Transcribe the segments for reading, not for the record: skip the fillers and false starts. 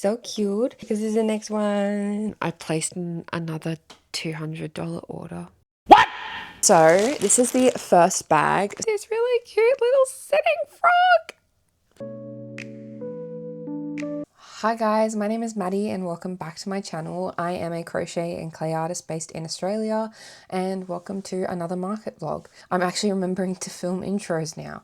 so cute because this is the next one. I placed another $200 order. What? So this is the first bag. This really cute little sitting frog. Hi guys, my name is Maddie and welcome back to my channel. I am a crochet and clay artist based in Australia and welcome to another market vlog. I'm actually remembering to film intros now.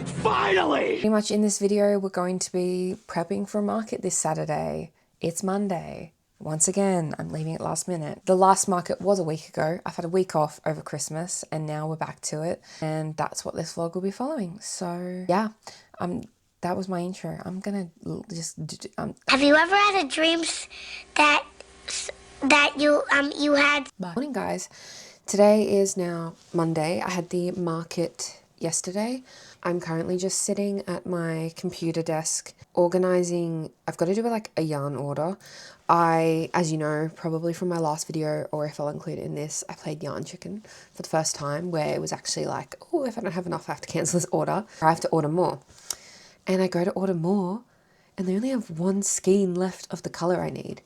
Finally! Pretty much in this video we're going to be prepping for market this Saturday. It's Monday. Once again, I'm leaving it last minute. The last market was a week ago. I've had a week off over Christmas and now we're back to it. And that's what this vlog will be following. So yeah, that was my intro. I'm gonna just... Have you ever had a dream that you had? Morning guys. Today is now Monday. I had the market yesterday. I'm currently just sitting at my computer desk organizing. I've got to do like a yarn order. As you know, probably from my last video, or if I'll include it in this, I played Yarn Chicken for the first time, where it was actually like, oh, if I don't have enough, I have to cancel this order, or I have to order more. And I go to order more and they only have one skein left of the color I need,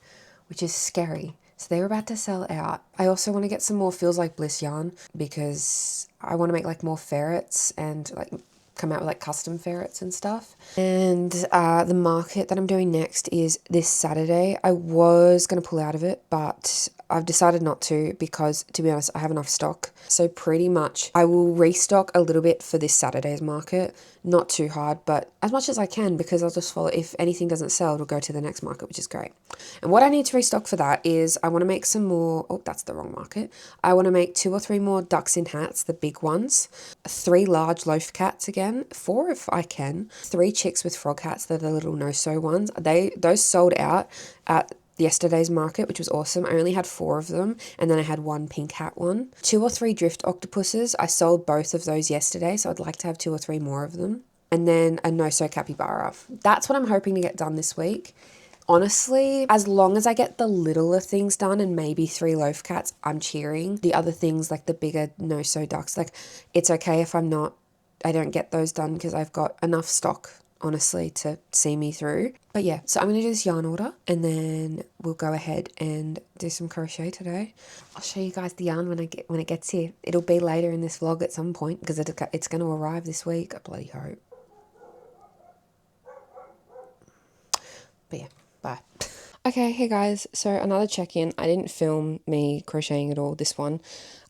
which is scary. So they were about to sell out. I also want to get some more Feels Like Bliss yarn because I want to make like more ferrets and like come out with like custom ferrets and stuff. And the market that I'm doing next is this Saturday. I was going to pull out of it, but I've decided not to because, to be honest, I have enough stock. So pretty much I will restock a little bit for this Saturday's market. Not too hard, but as much as I can, because I'll just follow. If anything doesn't sell, it'll go to the next market, which is great. And what I need to restock for that is I want to make some more... Oh, that's the wrong market. I want to make 2 or 3 more ducks in hats, the big ones. 3 large loaf cats again. 4 if I can. 3 chicks with frog hats. They're the little no-sew ones. Those sold out at yesterday's market, which was awesome. I only had 4 of them, and then I had 1 pink hat one. 2 or 3 drift octopuses. I sold both of those yesterday, so I'd like to have 2 or 3 more of them. And then a no-sew capybara. That's what I'm hoping to get done this week. Honestly, as long as I get the littler things done and maybe 3 loaf cats, I'm cheering. The other things, like the bigger no-sew ducks, like it's okay if I don't get those done because I've got enough stock, honestly, to see me through. But yeah, so I'm going to do this yarn order and then we'll go ahead and do some crochet today. I'll show you guys the yarn when it gets here. It'll be later in this vlog at some point because it's going to arrive this week. I bloody hope. But yeah, bye. Okay, hey guys, so another check-in. I didn't film me crocheting at all, this one,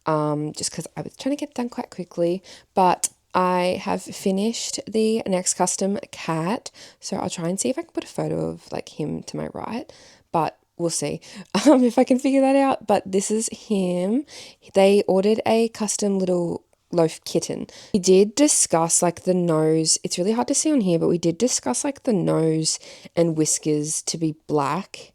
just because I was trying to get it done quite quickly, but I have finished the next custom cat, so I'll try and see if I can put a photo of like him to my right, but we'll see if I can figure that out. But this is him. They ordered a custom little loaf kitten. We did discuss like the nose. It's really hard to see on here, but we did discuss like the nose and whiskers to be black,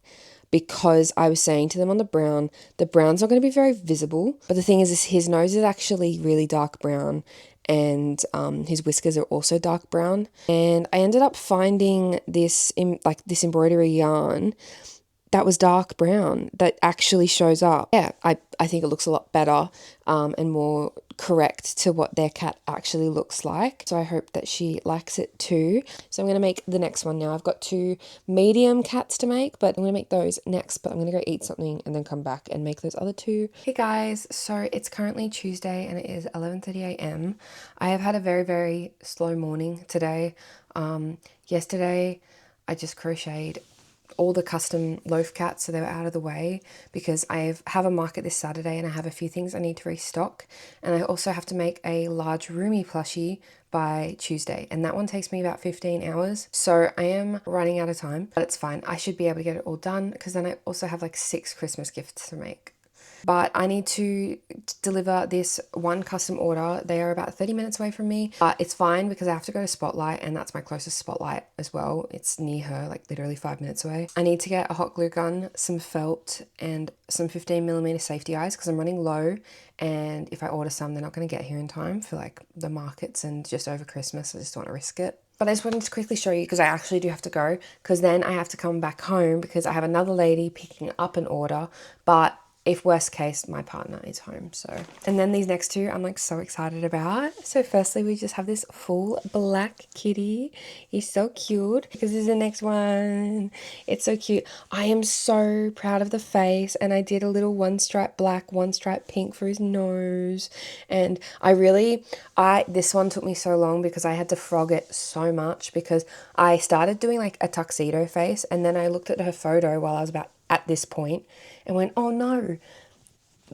because I was saying to them on the brown's not going to be very visible, but the thing is his nose is actually really dark brown and his whiskers are also dark brown. And I ended up finding this embroidery yarn that was dark brown that actually shows up. Yeah, I think it looks a lot better and more correct to what their cat actually looks like. So I hope that she likes it too. So I'm going to make the next one now. I've got 2 medium cats to make, but I'm going to make those next, but I'm going to go eat something and then come back and make those other 2. Hey guys, so it's currently Tuesday and it is 11:30 a.m. I have had a very, very slow morning today. Yesterday I just crocheted all the custom loaf cats, so they were out of the way because I have a market this Saturday and I have a few things I need to restock, and I also have to make a large roomy plushie by Tuesday, and that one takes me about 15 hours, so I am running out of time, but it's fine. I should be able to get it all done because then I also have like 6 Christmas gifts to make. But I need to deliver this one custom order. They are about 30 minutes away from me, but it's fine because I have to go to Spotlight, and that's my closest Spotlight as well. It's near her, like literally 5 minutes away. I need to get a hot glue gun, some felt, and some 15mm safety eyes because I'm running low, and if I order some, they're not going to get here in time for like the markets and just over Christmas. I just don't want to risk it. But I just wanted to quickly show you because I actually do have to go, because then I have to come back home because I have another lady picking up an order, but if worst case, my partner is home. So, and then these next two I'm like so excited about. So firstly, we just have this full black kitty. He's so cute because this is the next one. It's so cute. I am so proud of the face, and I did a little one stripe black, one stripe pink for his nose. And this one took me so long because I had to frog it so much because I started doing like a tuxedo face, and then I looked at her photo while I was about at this point and went, oh no,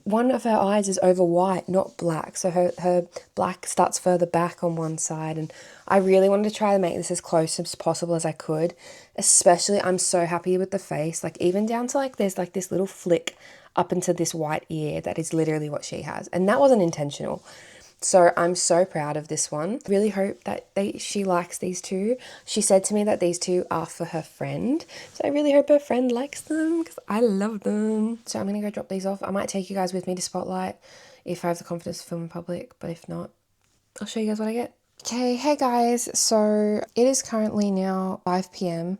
one of her eyes is over white, not black. So her black starts further back on one side. And I really wanted to try to make this as close as possible as I could. Especially, I'm so happy with the face. Like even down to like there's like this little flick up into this white ear that is literally what she has. And that wasn't intentional. So I'm so proud of this one. Really hope that she likes these two. She said to me that these two are for her friend. So I really hope her friend likes them because I love them. So I'm going to go drop these off. I might take you guys with me to Spotlight if I have the confidence to film in public. But if not, I'll show you guys what I get. Okay, hey guys. So it is currently now 5 p.m.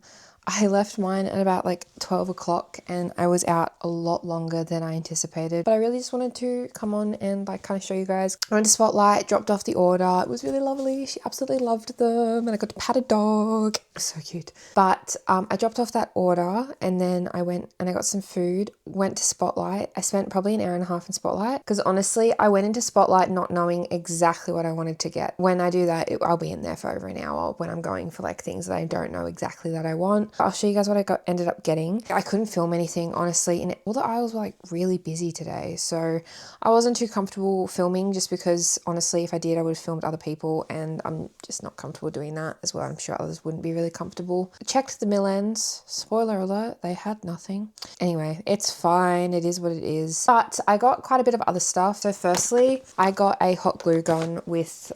I left mine at about like 12 o'clock and I was out a lot longer than I anticipated. But I really just wanted to come on and like kind of show you guys. I went to Spotlight, dropped off the order. It was really lovely. She absolutely loved them and I got to pat a dog. It was so cute. But I dropped off that order and then I went and I got some food, went to Spotlight. I spent probably an hour and a half in Spotlight because honestly, I went into Spotlight not knowing exactly what I wanted to get. When I do that, I'll be in there for over an hour when I'm going for like things that I don't know exactly that I want. I'll show you guys what I ended up getting. I couldn't film anything, honestly, and all the aisles were like really busy today. So I wasn't too comfortable filming just because honestly, if I did, I would have filmed other people and I'm just not comfortable doing that as well. I'm sure others wouldn't be really comfortable. Checked the mill ends. Spoiler alert, they had nothing. Anyway, it's fine. It is what it is. But I got quite a bit of other stuff. So firstly, I got a hot glue gun with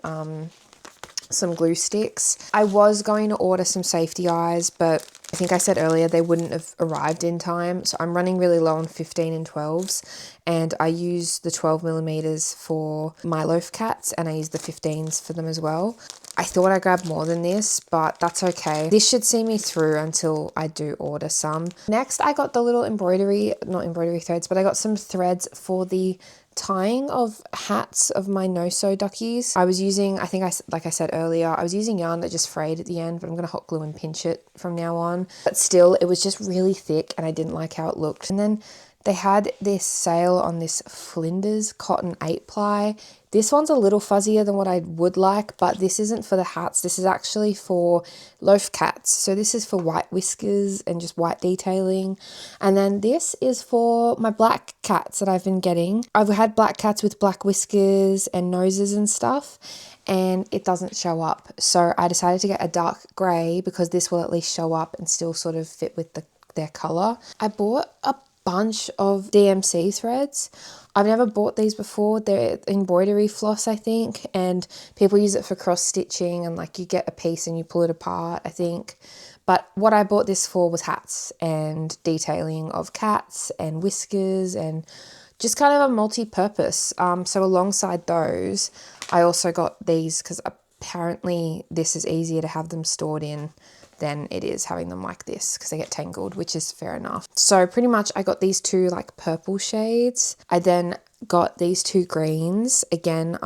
some glue sticks. I was going to order some safety eyes, but I think I said earlier they wouldn't have arrived in time. So I'm running really low on 15 and 12s and I use the 12 millimeters for my loaf cats and I use the 15s for them as well. I thought I grabbed more than this, but that's okay. This should see me through until I do order some. Next, I got the little not embroidery threads, but I got some threads for the tying of hats of my no-sew duckies. I was using, like I said earlier, I was using yarn that just frayed at the end, but I'm going to hot glue and pinch it from now on. But still, it was just really thick and I didn't like how it looked. And then they had this sale on this Flinders cotton 8-ply. This one's a little fuzzier than what I would like, but this isn't for the hats. This is actually for loaf cats. So this is for white whiskers and just white detailing. And then this is for my black cats that I've been getting. I've had black cats with black whiskers and noses and stuff, and it doesn't show up. So I decided to get a dark grey because this will at least show up and still sort of fit with their colour. I bought a bunch of DMC threads. I've never bought these before. They're embroidery floss, I think, and people use it for cross stitching and like you get a piece and you pull it apart, I think. But what I bought this for was hats and detailing of cats and whiskers and just kind of a multi-purpose. So alongside those, I also got these because apparently this is easier to have them stored in than it is having them like this because they get tangled, which is fair enough. So pretty much I got these two like purple shades. I then got these two greens. Again,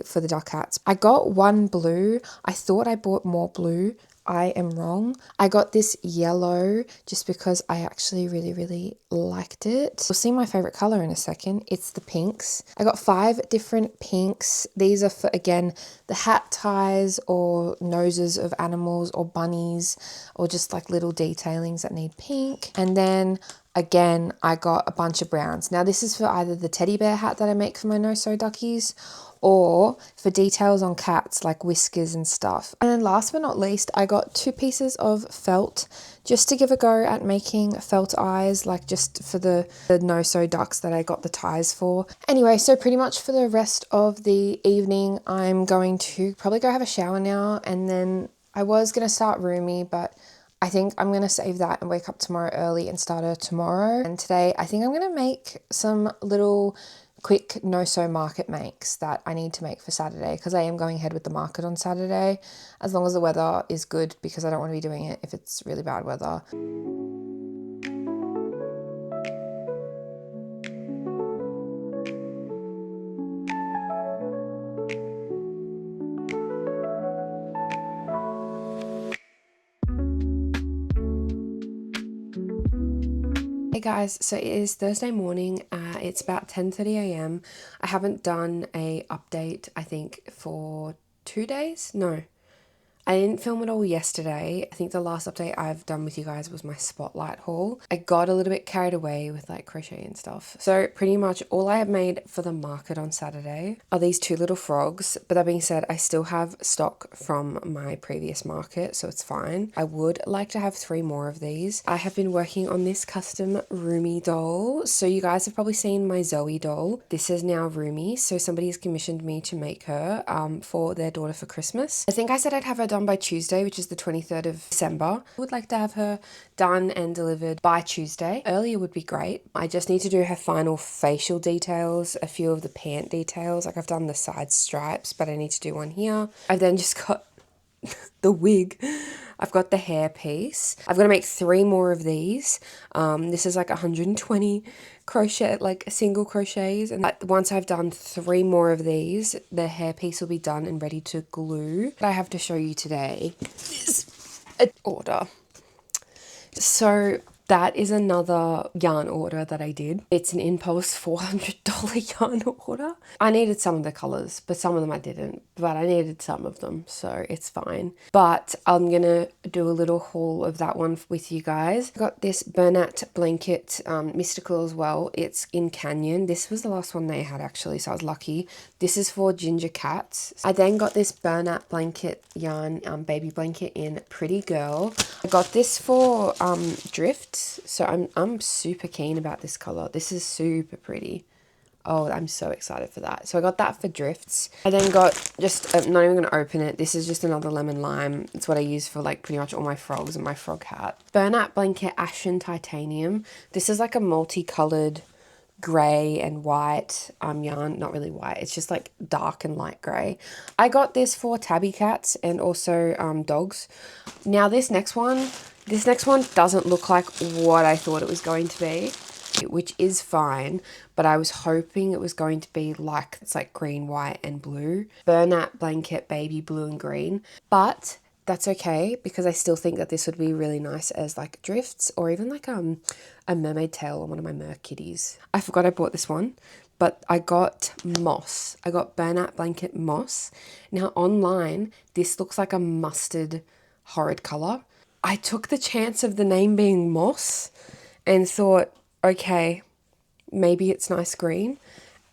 for the duck hats. I got one blue. I thought I bought more blue. I am wrong. I got this yellow just because I actually really, really liked it. You'll see my favorite color in a second. It's the pinks. I got 5 different pinks. These are for, again, the hat ties or noses of animals or bunnies or just like little detailings that need pink. And then again, I got a bunch of browns. Now this is for either the teddy bear hat that I make for my no-sew duckies or for details on cats like whiskers and stuff. And then last but not least, I got 2 pieces of felt just to give a go at making felt eyes, like just for the no-sew ducks that I got the ties for. Anyway, so pretty much for the rest of the evening, I'm going to probably go have a shower now, and then I was going to start Roomy, but I think I'm going to save that and wake up tomorrow early and start her tomorrow. And today, I think I'm going to make some little quick no-sew market makes that I need to make for Saturday because I am going ahead with the market on Saturday as long as the weather is good because I don't want to be doing it if it's really bad weather. Hey guys, so it is Thursday morning. It's about 10:30 a.m. I haven't done a update, I think, for 2 days. No, I didn't film it all yesterday. I think the last update I've done with you guys was my spotlight haul. I got a little bit carried away with like crochet and stuff. So pretty much all I have made for the market on Saturday are these two little frogs. But that being said, I still have stock from my previous market, so it's fine. I would like to have 3 more of these. I have been working on this custom Rumi doll. So you guys have probably seen my Zoe doll. This is now Rumi. So somebody has commissioned me to make her for their daughter for Christmas. I think I said I'd have her done by Tuesday, which is the 23rd of December. I would like to have her done and delivered by Tuesday. Earlier would be great. I just need to do her final facial details, a few of the pant details. Like I've done the side stripes, but I need to do one here. I've then just got the wig. I've got the hair piece. I've got to make 3 more of these. This is like 120 crochet, like single crochets. And once I've done 3 more of these, the hair piece will be done and ready to glue. What I have to show you today is an order. So that is another yarn order that I did. It's an impulse $400 yarn order. I needed some of the colors, but some of them I didn't. But I needed some of them, so it's fine. But I'm gonna do a little haul of that one with you guys. I got this Bernat blanket, mystical as well. It's in Canyon. This was the last one they had actually, so I was lucky. This is for ginger cats. I then got this Bernat blanket yarn, baby blanket in Pretty Girl. I got this for drift. So I'm super keen about this color. This is super pretty. Oh, I'm so excited for that. So I got that for drifts. I then got just, I'm not even going to open it. This is just another lemon lime. It's what I use for like pretty much all my frogs and my frog hat. Bernat blanket Ashen Titanium. This is like a multicolored grey and white yarn. Not really white. It's just like dark and light grey. I got this for tabby cats and also dogs. Now this next one doesn't look like what I thought it was going to be, which is fine, but I was hoping it was going to be like, it's like green, white and blue. Bernat blanket baby blue and green, but that's okay because I still think that this would be really nice as like drifts or even like a mermaid tail on one of my mer kitties. I forgot I bought this one, but I got moss. I got Bernat blanket moss. Now online, this looks like a mustard horrid color. I took the chance of the name being moss and thought, okay, maybe it's nice green.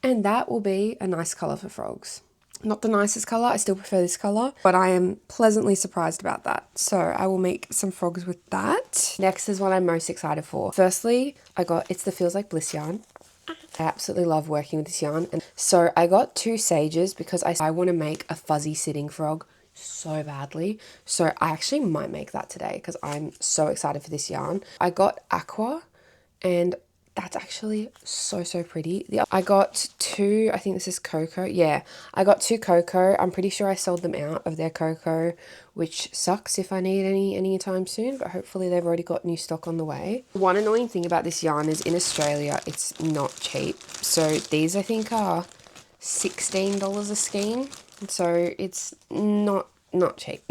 And that will be a nice color for frogs. Not the nicest color, I still prefer this color, but I am pleasantly surprised about that. So I will make some frogs with that. Next is what I'm most excited for. Firstly, it's the Feels Like Bliss yarn. I absolutely love working with this yarn. And so I got 2 sages because I want to make a fuzzy sitting frog so badly. So I actually might make that today because I'm so excited for this yarn. I got aqua and that's actually so pretty. I got 2, I think this is cocoa. Yeah, I got 2 cocoa. I'm pretty sure I sold them out of their cocoa, which sucks if I need any anytime soon, but hopefully they've already got new stock on the way. One annoying thing about this yarn is in Australia, it's not cheap. So these I think are $16 a skein. So it's not cheap.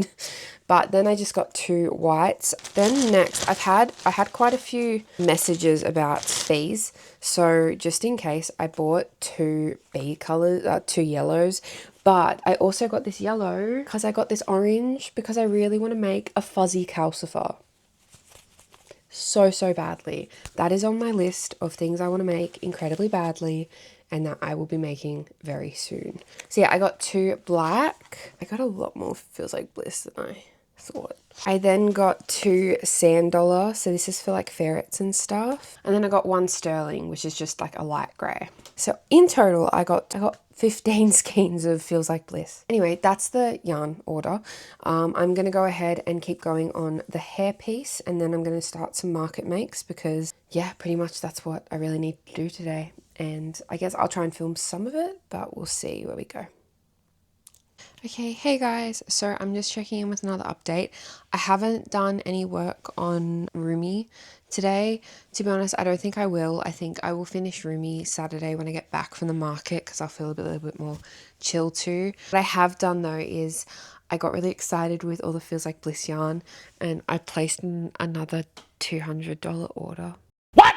But then I just got 2 whites. Then next, I had quite a few messages about bees. So just in case, I bought 2 bee colors, 2 yellows. But I also got this yellow because I got this orange because I really want to make a fuzzy calcifer. So badly. That is on my list of things I want to make incredibly badly and that I will be making very soon. So yeah, I got 2 black. I got a lot more Feels Like Bliss than I thought. I then got 2 sand dollar. So this is for like ferrets and stuff. And then I got 1 sterling, which is just like a light grey. So in total, I got 15 skeins of Feels Like Bliss. Anyway, that's the yarn order. I'm going to go ahead and keep going on the hair piece and then I'm going to start some market makes because yeah, pretty much that's what I really need to do today. And I guess I'll try and film some of it, but we'll see where we go. Okay, hey guys, so I'm just checking in with another update. I haven't done any work on Rumi today. To be honest, I don't think I will. I think I will finish Rumi Saturday when I get back from the market because I'll feel a little bit more chill too. What I have done though is I got really excited with all the Feels Like Bliss yarn and I placed another $200 order. What?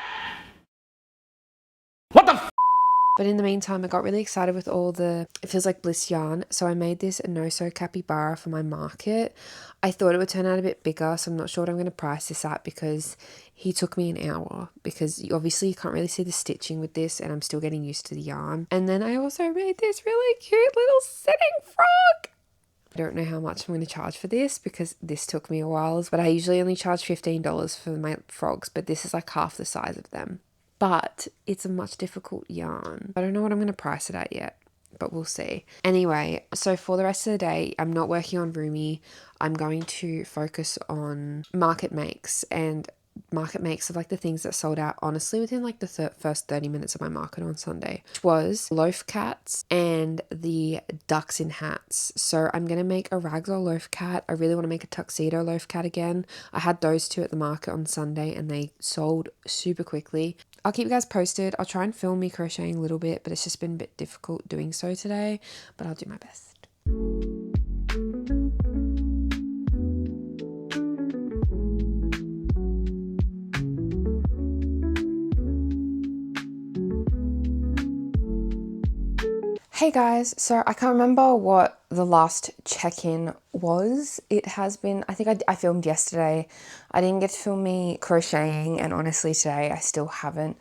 But in the meantime, I got really excited with all the, it feels like bliss yarn. So I made this no-sew capybara for my market. I thought it would turn out a bit bigger, so I'm not sure what I'm going to price this at because he took me an hour because obviously you can't really see the stitching with this and I'm still getting used to the yarn. And then I also made this really cute little sitting frog. I don't know how much I'm going to charge for this because this took me a while, but I usually only charge $15 for my frogs, but this is like half the size of them. But it's a much difficult yarn. I don't know what I'm going to price it at yet, but we'll see. Anyway, so for the rest of the day, I'm not working on Rumi. I'm going to focus on market makes, and market makes of like the things that sold out honestly within like the first 30 minutes of my market on Sunday, which was loaf cats and the ducks in hats. So I'm gonna make a ragdoll loaf cat. I really want to make a tuxedo loaf cat again. I had those two at the market on Sunday and they sold super quickly. I'll keep you guys posted. I'll try and film me crocheting a little bit, but it's just been a bit difficult doing so today, but I'll do my best. Hey guys, so I can't remember what the last check-in was. It has been, I think I filmed yesterday. I didn't get to film me crocheting, and honestly today I still haven't.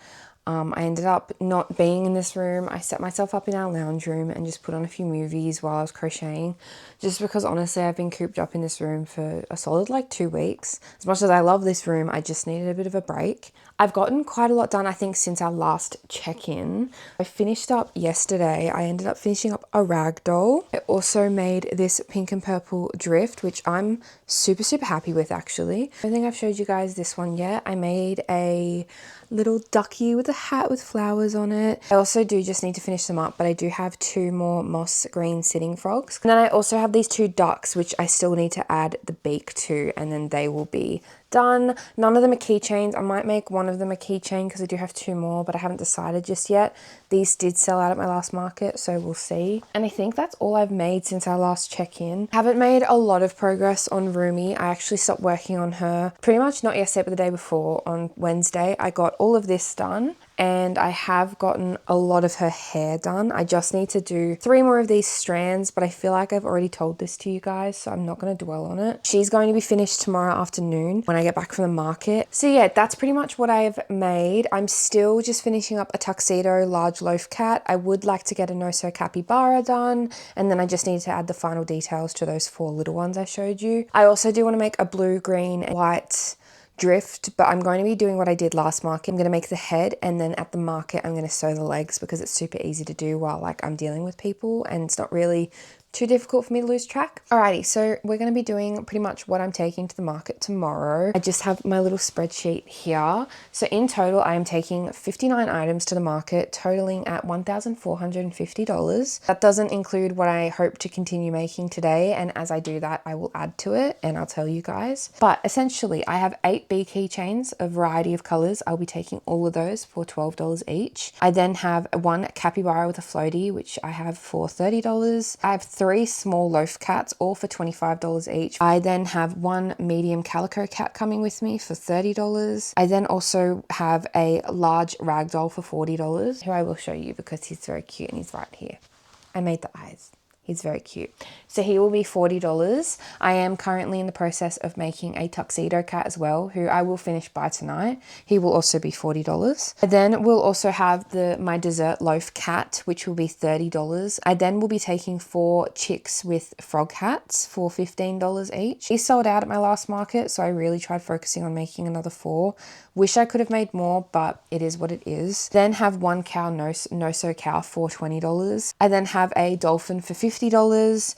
I ended up not being in this room. I set myself up in our lounge room and just put on a few movies while I was crocheting, just because honestly I've been cooped up in this room for a solid like 2 weeks. As much as I love this room, I just needed a bit of a break. I've gotten quite a lot done, I think, since our last check-in. I finished up yesterday. I ended up finishing up a rag doll. I also made this pink and purple drift, which I'm super, super happy with actually. I don't think I've showed you guys this one yet. I made a little ducky with a hat with flowers on it. I also do just need to finish them up, but I do have 2 more moss green sitting frogs. And then I also have these 2 ducks, which I still need to add the beak to, and then they will be done. None of them are keychains. I might make one of them a keychain because I do have 2 more, but I haven't decided just yet. These did sell out at my last market, so we'll see. And I think that's all I've made since our last check-in. Haven't made a lot of progress on Rumi. I actually stopped working on her pretty much not yesterday, but the day before on Wednesday. I got all of this done, and I have gotten a lot of her hair done. I just need to do 3 more of these strands, but I feel like I've already told this to you guys, so I'm not going to dwell on it. She's going to be finished tomorrow afternoon when I get back from the market. So yeah, that's pretty much what I've made. I'm still just finishing up a tuxedo large loaf cat. I would like to get a no-sew capybara done, and then I just need to add the final details to those 4 little ones I showed you. I also do want to make a blue, green, and white drift, but I'm going to be doing what I did last market. I'm going to make the head, and then at the market I'm going to sew the legs because it's super easy to do while like I'm dealing with people, and it's not really too difficult for me to lose track. Alrighty, so we're going to be doing pretty much what I'm taking to the market tomorrow. I just have my little spreadsheet here. So in total, I am taking 59 items to the market, totaling at $1,450. That doesn't include what I hope to continue making today, and as I do that, I will add to it and I'll tell you guys. But essentially, I have 8 bee keychains, a variety of colors. I'll be taking all of those for $12 each. I then have 1 capybara with a floaty, which I have for $30. I have 3 small loaf cats, all for $25 each. I then have 1 medium calico cat coming with me for $30. I then also have a large rag doll for $40, who I will show you because he's very cute and he's right here. I made the eyes. He's very cute. So he will be $40. I am currently in the process of making a tuxedo cat as well, who I will finish by tonight. He will also be $40. I then will also have my dessert loaf cat, which will be $30. I then will be taking 4 chicks with frog hats for $15 each. He sold out at my last market, so I really tried focusing on making another 4. Wish I could have made more, but it is what it is. Then have 1 cow no-sew cow for $20. I then have a dolphin for $50.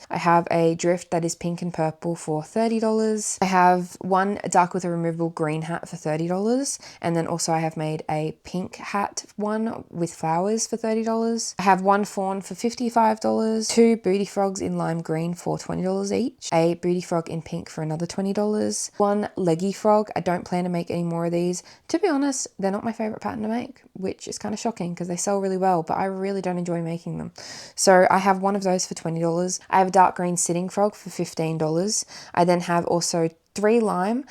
I have a drift that is pink and purple for $30. I have 1 duck with a removable green hat for $30. And then also I have made a pink hat one with flowers for $30. I have 1 fawn for $55. 2 booty frogs in lime green for $20 each. A booty frog in pink for another $20. 1 leggy frog. I don't plan to make any more of these. To be honest, they're not my favorite pattern to make, which is kind of shocking because they sell really well, but I really don't enjoy making them. So I have 1 of those for $20. I have a dark green sitting frog for $15. I then have also 3 lime,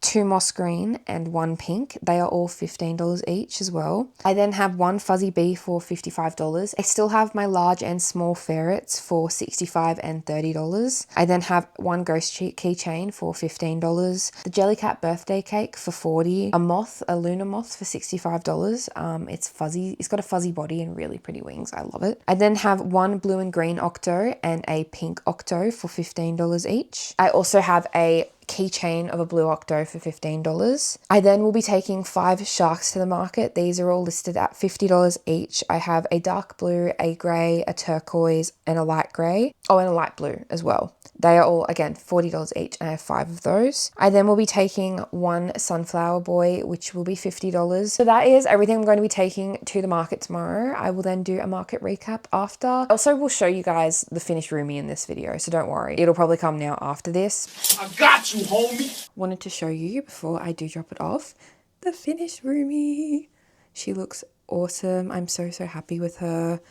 2 moss green and 1 pink. They are all $15 each as well. I then have 1 fuzzy bee for $55. I still have my large and small ferrets for $65 and $30. I then have 1 ghost keychain for $15. The Jellycat birthday cake for $40. A lunar moth for $65. It's fuzzy. It's got a fuzzy body and really pretty wings. I love it. I then have 1 blue and green octo and a pink octo for $15 each. I also have a keychain of a blue octo for $15. I then will be taking 5 sharks to the market. These are all listed at $50 each. I have a dark blue, a grey, a turquoise, and a light grey. Oh, and a light blue as well. They are all, again, $40 each, and I have 5 of those. I then will be taking 1 sunflower boy, which will be $50. So that is everything I'm going to be taking to the market tomorrow. I will then do a market recap after. Also, will show you guys the finished roomie in this video, so don't worry. It'll probably come now after this. I got you, homie. Wanted to show you, before I do drop it off, the finished roomie. She looks awesome. I'm so happy with her.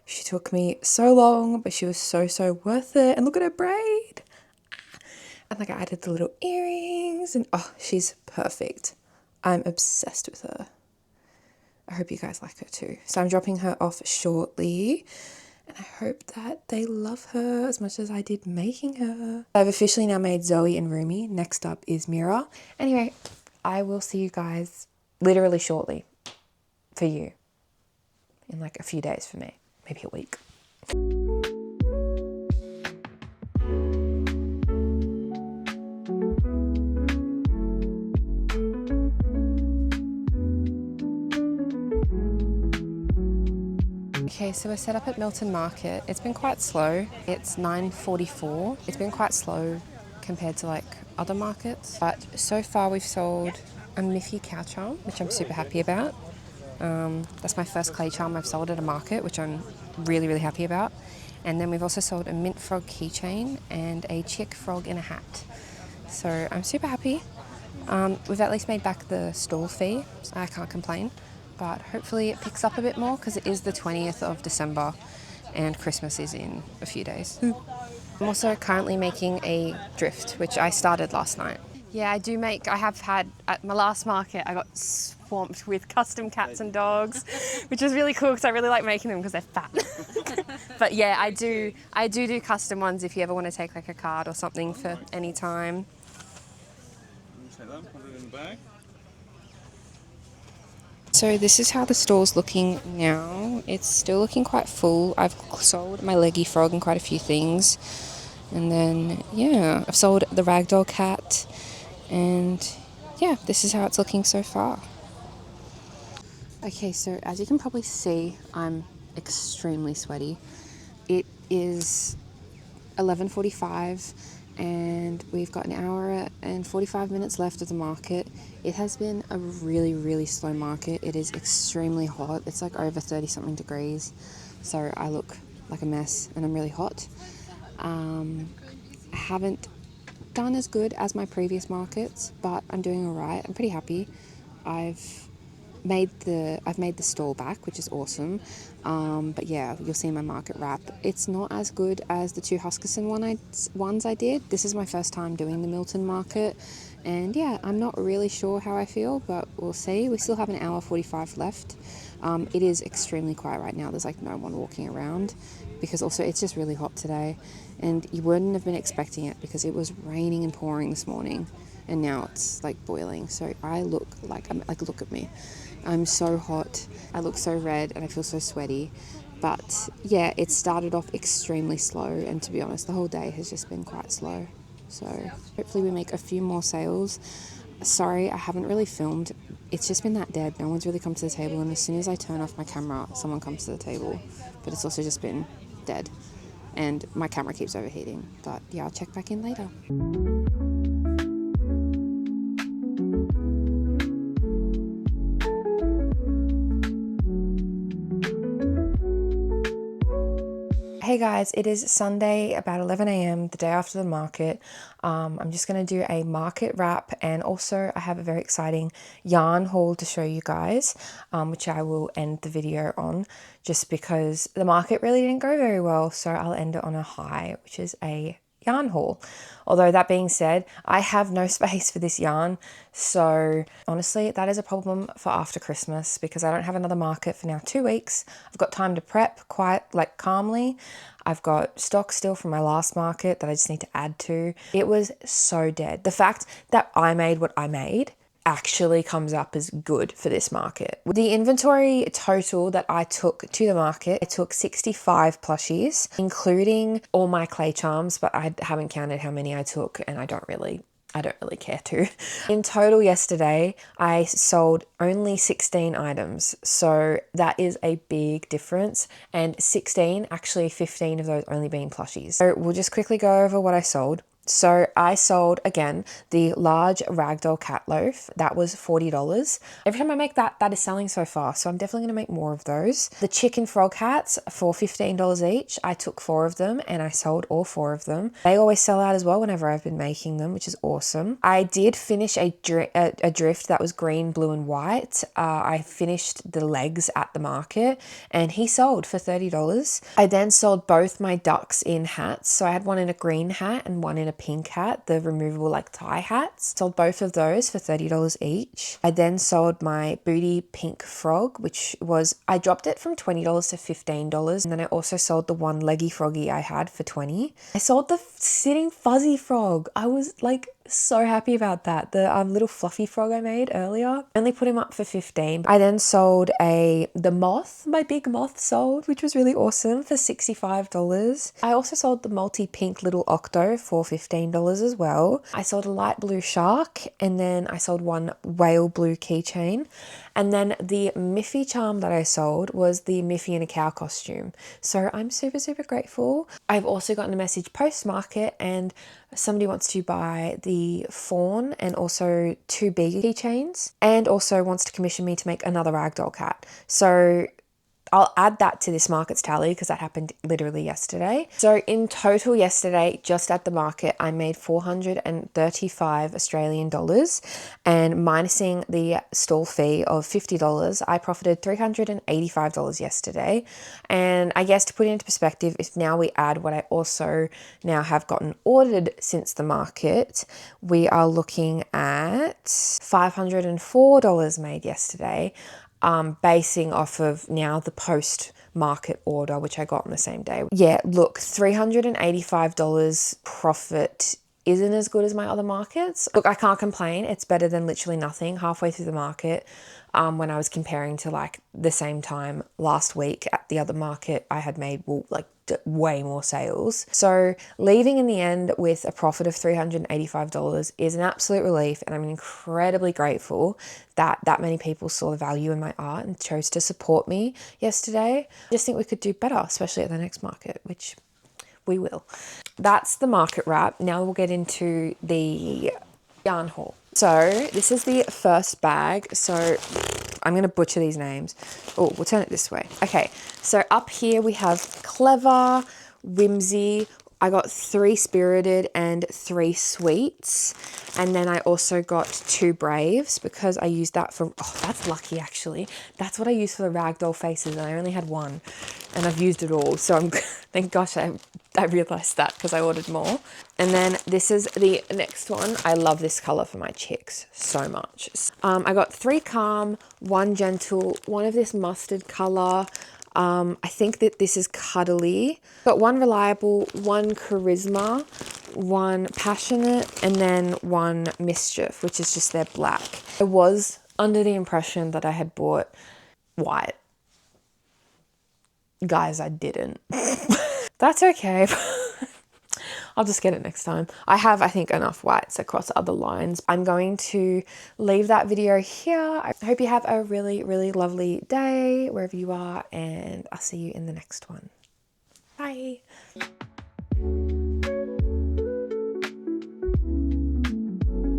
She took me so long, but she was so worth it. And look at her braid. And like I added the little earrings and oh, she's perfect. I'm obsessed with her. I hope you guys like her too. So I'm dropping her off shortly. And I hope that they love her as much as I did making her. I've officially now made Zoe and Rumi. Next up is Mira. Anyway, I will see you guys literally shortly for you. In like a few days for me. Maybe a week. Okay, so we're set up at Milton Market. It's been quite slow. It's 9:44. It's been quite slow compared to like other markets. But so far we've sold a Miffy cow charm, which I'm super happy about. That's my first clay charm I've sold at a market, which I'm really happy about. And then we've also sold a mint frog keychain and a chick frog in a hat. So I'm super happy. We've at least made back the stall fee, so I can't complain. But hopefully it picks up a bit more because it is the 20th of December and Christmas is in a few days. I'm also currently making a drift, which I started last night. Yeah, I have had, at my last market, I got swamped with custom cats and dogs, which was really cool because I really like making them because they're fat. But yeah, I do custom ones if you ever want to take like a card or something for any time. Take that, put it in the bag. So this is how the store's looking now. It's still looking quite full. I've sold my leggy frog and quite a few things. And then, yeah, I've sold the ragdoll cat. And yeah, this is how it's looking so far. Okay, so as you can probably see, I'm extremely sweaty. It is 11:45 and we've got an hour and 45 minutes left of the market. It has been a really slow market. It is extremely hot. It's like over 30 something degrees. So I look like a mess and I'm really hot. I haven't done as good as my previous markets, but I'm doing all right. I'm pretty happy. I've made the stall back, which is awesome. But yeah, you'll see my market wrap. It's not as good as the 2 Huskisson ones I did. This is my first time doing the Milton market. And yeah, I'm not really sure how I feel, but we'll see. We still have an hour 45 left. It is extremely quiet right now. There's like no one walking around because also it's just really hot today. And you wouldn't have been expecting it because it was raining and pouring this morning. And now it's like boiling. So I look like, look at me. I'm so hot, I look so red and I feel so sweaty. But yeah, it started off extremely slow and to be honest, the whole day has just been quite slow. So hopefully we make a few more sales. Sorry, I haven't really filmed. It's just been that dead. No one's really come to the table and as soon as I turn off my camera, someone comes to the table. But it's also just been dead and my camera keeps overheating. But yeah, I'll check back in later. Hey guys, it is Sunday about 11 a.m, the day after the market. I'm just going to do a market wrap and also I have a very exciting yarn haul to show you guys, which I will end the video on just because the market really didn't go very well. So I'll end it on a high, which is a yarn haul. Although that being said, I have no space for this yarn. So honestly, that is a problem for after Christmas because I don't have another market for now 2 weeks. I've got time to prep quite like calmly. I've got stock still from my last market that I just need to add to. It was so dead. The fact that I made what I made actually comes up as good for this market. The inventory total that I took to the market, I took 65 plushies, including all my clay charms, but I haven't counted how many I took and I don't really care to. In total yesterday, I sold only 16 items. So that is a big difference. And 16, actually 15 of those only being plushies. So we'll just quickly go over what I sold. So I sold, again, the large ragdoll cat loaf. That was $40. Every time I make that, that is selling so far. So I'm definitely going to make more of those. The chicken frog hats for $15 each. I took 4 of them and I sold all 4 of them. They always sell out as well whenever I've been making them, which is awesome. I did finish a drift that was green, blue and white. I finished the legs at the market and he sold for $30. I then sold both my ducks in hats. So I had one in a green hat and one in a pink hat, the removable like tie hats. Sold both of those for $30 each. I then sold my booty pink frog, which was, I dropped it from $20 to $15. And then I also sold the one leggy froggy I had for $20. I sold the sitting fuzzy frog. I was like so happy about that. The little fluffy frog I made earlier. Only put him up for $15. I then sold the moth, my big moth sold, which was really awesome, for $65. I also sold the multi-pink little octo for $15 as well. I sold a light blue shark and then I sold one whale blue keychain. And then the Miffy charm that I sold was the Miffy in a cow costume. So I'm super, super grateful. I've also gotten a message post-market and somebody wants to buy the fawn and also 2 big keychains and also wants to commission me to make another ragdoll cat. So I'll add that to this market's tally because that happened literally yesterday. So in total yesterday, just at the market, I made 435 Australian dollars and minusing the stall fee of $50, I profited $385 yesterday. And I guess to put it into perspective, if now we add what I also now have gotten ordered since the market, we are looking at $504 made yesterday. Basing off of now the post-market order, which I got on the same day. Yeah, look, $385 profit isn't as good as my other markets. Look, I can't complain. It's better than literally nothing halfway through the market. When I was comparing to like the same time last week at the other market, I had made way more sales. So leaving in the end with a profit of $385 is an absolute relief, and I'm incredibly grateful that that many people saw the value in my art and chose to support me yesterday. I just think we could do better, especially at the next market, which we will. That's the market wrap. Now we'll get into the yarn haul. So this is the first bag. So I'm going to butcher these names. Oh, we'll turn it this way. Okay, so up here we have Clever, Whimsy. I got 3 Spirited and 3 Sweets. And then I also got 2 Braves because I used that for, oh, that's lucky actually. That's what I used for the ragdoll faces and I only had 1 and I've used it all. So I'm, thank gosh I realized that because I ordered more. And then this is the next one. I love this color for my chicks so much. I got 3 Calm, 1 Gentle, 1 of this mustard color. I think that this is Cuddly. Got 1 Reliable, 1 Charisma, 1 Passionate, and then 1 Mischief, which is just their black. I was under the impression that I had bought white. Guys, I didn't. That's okay. I'll just get it next time. I have, I think, enough whites across other lines. I'm going to leave that video here. I hope you have a really, really lovely day wherever you are, and I'll see you in the next one.